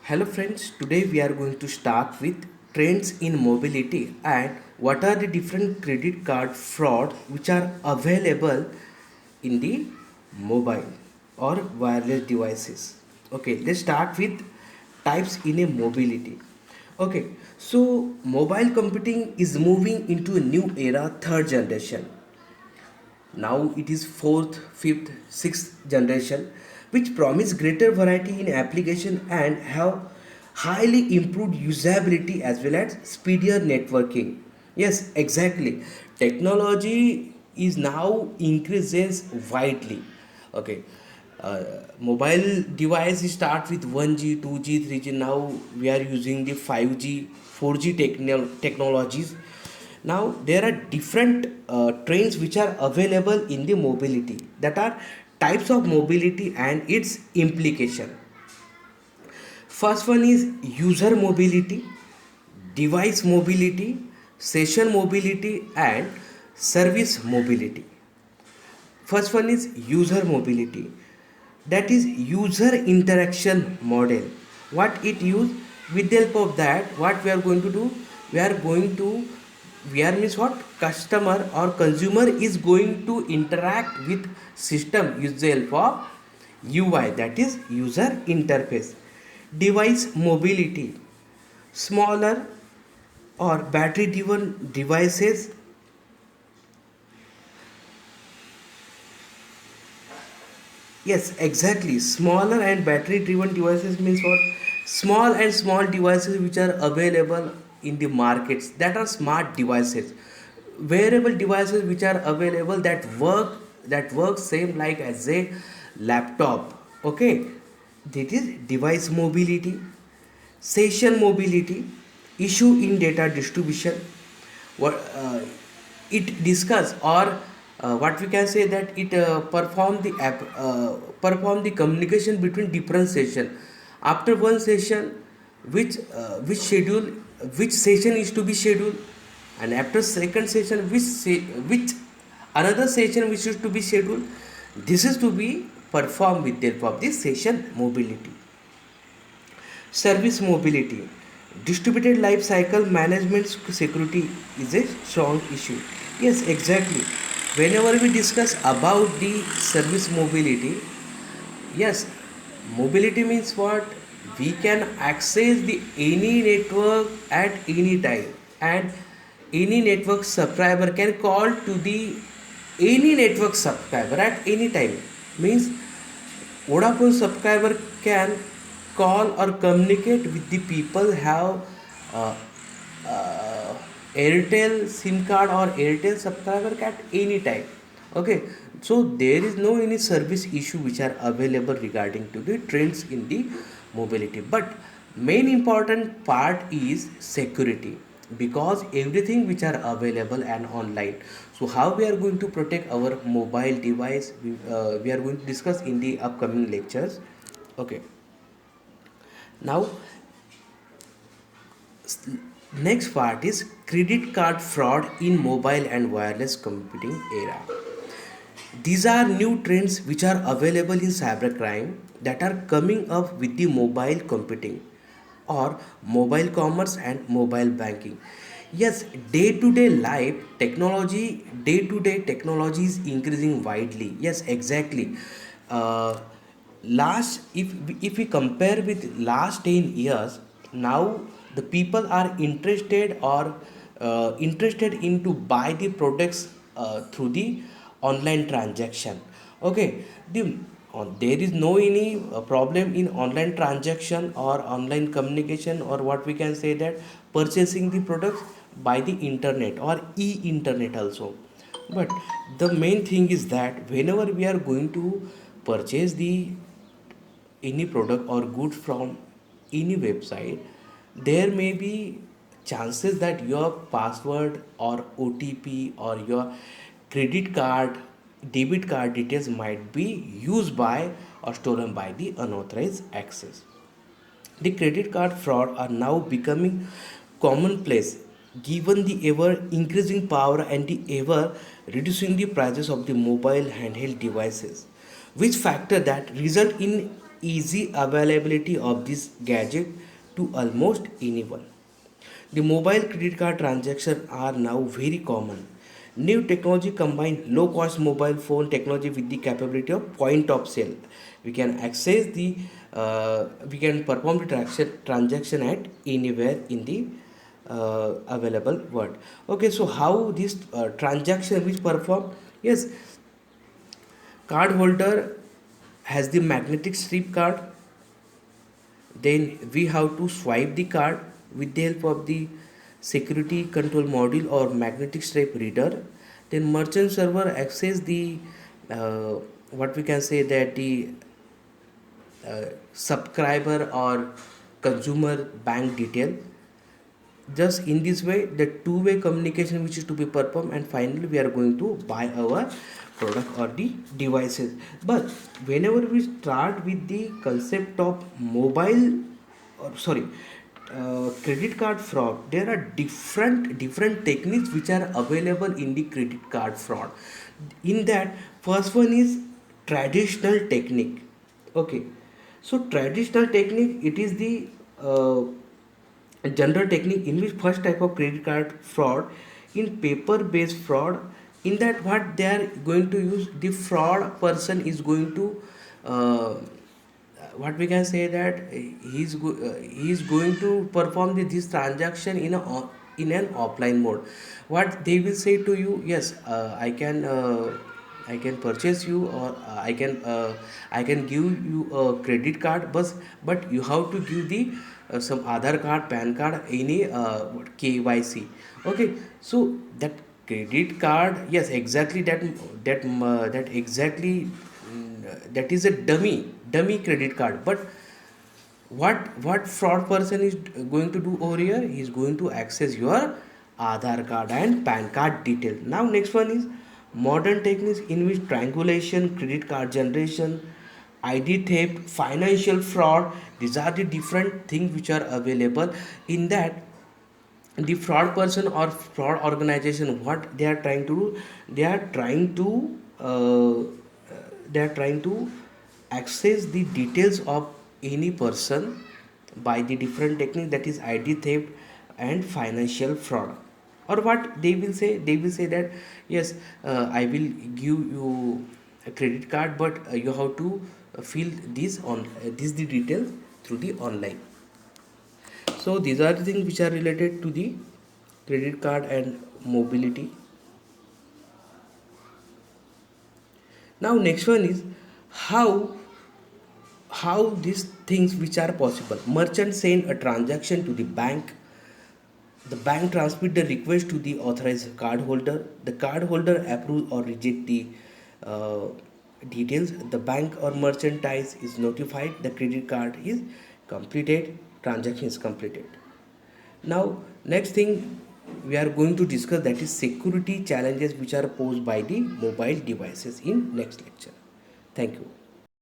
Hello friends, today we are going to start with trends in mobility and what are the different credit card fraud which are available in the mobile or wireless devices. Okay, let's start with types in a mobility. Okay, so mobile computing is moving into a new era, third generation. Now it is fourth, fifth, sixth generation, which promise greater variety in application and have highly improved usability as well as speedier networking. Yes, exactly. Technology is now increases widely. Okay. Mobile devices start with 1G, 2G, 3G. Now we are using the 5G, 4G technologies. Now there are different trains which are available in the mobility, that are types of mobility and its implication. First one is user mobility, device mobility, session mobility and service mobility. First one is user mobility, that is user interaction model. What it use? With the help of that, what we are going to do, we are going to, we are means what, customer or consumer is going to interact with system with the help of UI, that is user interface. Device mobility, smaller or battery driven devices. Yes, exactly. Smaller and battery driven devices means what? Small and small devices which are available in the markets, that are smart devices. Wearable devices which are available that work same like as a laptop. Okay. That is device mobility. Session mobility, issue in data distribution. What it discuss, or what we can say, that it perform the communication between different session. After one session, which schedule, which session is to be scheduled, and after second session, which another session which is to be scheduled. This is to be performed with the help of the session mobility. Service mobility, distributed life cycle management security is a strong issue. Yes, exactly. Whenever we discuss about the service mobility, yes, mobility means what? We can access the any network at any time, and any network subscriber can call to the any network subscriber at any time. Means Vodafone subscriber can call or communicate with the people have uh, uh, Airtel SIM card or Airtel subscriber at any time. Okay, so there is no any service issue which are available regarding to the trends in the mobility. But main important part is security, because everything which are available and online. So how we are going to protect our mobile device, we are going to discuss in the upcoming lectures. Okay, now next part is credit card fraud in mobile and wireless computing era. These are new trends which are available in cybercrime that are coming up with the mobile computing or mobile commerce and mobile banking. Yes, day-to-day life technology, day-to-day technology is increasing widely. Yes, exactly. Uh, last if we compare with last 10 years, now the people are interested or interested in to buy the products through the online transaction. Okay, there is no any problem in online transaction or online communication, or what we can say, that purchasing the products by the internet or e-internet also. But the main thing is that whenever we are going to purchase the any product or goods from any website, there may be chances that your password or OTP or your credit card, debit card details might be used by or stolen by the unauthorized access. The credit card fraud are now becoming commonplace given the ever increasing power and the ever reducing the prices of the mobile handheld devices, which factor that result in easy availability of this gadget to almost anyone. The mobile credit card transactions are now very common. New technology combine low cost mobile phone technology with the capability of point of sale. We can access the we can perform the transaction at anywhere in the available world. Okay, so how this transaction which perform? Yes, card holder has the magnetic strip card, then we have to swipe the card with the help of the security control module or magnetic stripe reader. Then merchant server access the uh, what we can say that the subscriber or consumer bank detail. Just in this way, the two-way communication which is to be performed, and finally we are going to buy our product or the devices. But whenever we start with the concept of mobile, or sorry, credit card fraud, there are different techniques which are available in the credit card fraud. In that, first one is traditional technique. Okay, so traditional technique, it is the general technique in which first type of credit card fraud in paper based fraud. In that, what they are going to use, the fraud person is going to uh, what we can say that he is going to perform this transaction in an offline mode. What they will say to you, yes, I can purchase you, or I can give you a credit card, but you have to give the some Aadhaar card, PAN card, any KYC. Okay, so that credit card, yes, exactly that exactly that is a dummy credit card. But what fraud person is going to do over here? He is going to access your Aadhaar card and PAN card detail. Now next one is modern techniques in which triangulation, credit card generation, ID theft, financial fraud. These are the different things which are available. In that, the fraud person or fraud organization, what they are trying to do, they are trying to they are trying to access the details of any person by the different technique, that is ID theft and financial fraud. Or what they will say that, yes, I will give you a credit card, but you have to fill this the details through the online. So these are the things which are related to the credit card and mobility. Now next one is how these things which are possible. Merchant send a transaction to the bank. The bank transmit the request to the authorized card holder. The card holder approve or reject the uh, details. The bank or merchandise is notified. The credit card is completed. Transaction is completed. Now, next thing we are going to discuss, that is security challenges which are posed by the mobile devices in next lecture. Thank you.